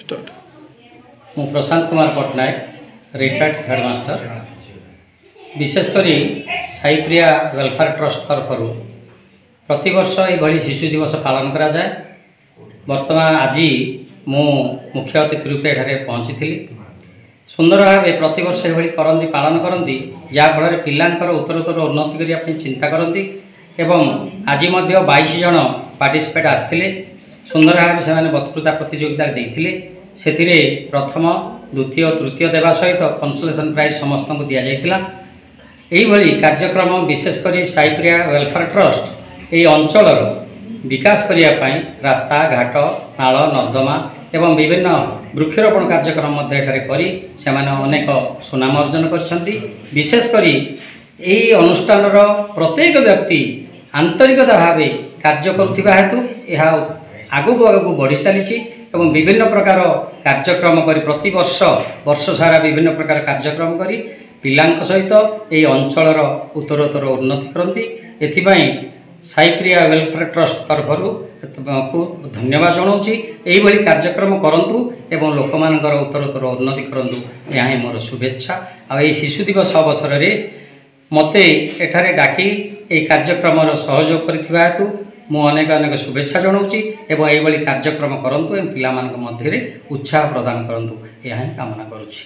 Start मु Prashant Kumar Patnaik retired headmaster विशेषकर साईप्रिया welfare trust तरफ प्रति वर्ष ये शिशु दिवस पालन करा जाए। वर्तमान आज मु मुख्य अतिथि रूपे एठारे पहुँची थी। सुंदर भाव प्रति वर्ष ये करती पालन करती जहाँफल पिलांकर उत्तरोत्तर उन्नति करने चिंता करती एवं आज 22 जन पार्टिसिपेट आसते सुंदर भाव से वक्तृता प्रतियोगिता देते से प्रथम द्वितीय तृतीय देवा सहित कंसोलेशन प्राइज समस्त को दि जाइथिला। यही कार्यक्रम विशेषकर साईप्रिया वेलफेयर ट्रस्ट ये अंचल विकास करने रास्ता घाट नाल नर्दमा एवं विभिन्न वृक्षरोपण कार्यक्रम करी से अनेक सुनाम अर्जन कर विशेषकर यही अनुष्ठान प्रत्येक व्यक्ति आंतरिकता भाव कार्य करुवा हेतु यह आगू आगू बढ़ी चली एवं विभिन्न प्रकार कार्यक्रम करी प्रति वर्ष सारा विभिन्न प्रकार कार्यक्रम करी पिलांक सहित यही अंचलर उत्तरोत्तर उन्नति करती। एथिपाई साईप्रिया वेलफेयर ट्रस्ट तरफ को धन्यवाद जनाऊँच। यही कार्यक्रम करंतु एवं लोक मानकर उत्तरोत्तर उन्नति करंतु यह ही मोर शुभेच्छा। आ शिशु दिवस अवसर में मते एठारे डाकी ये कार्यक्रम सहयोग करथिबा हेतु मु अनेक अनेक शुभेच्छा जनाऊँच एवं यही कार्यक्रम करंतु एवं पिला मानक मध्य उत्साह प्रदान करंतु यह ही कामना करुछि।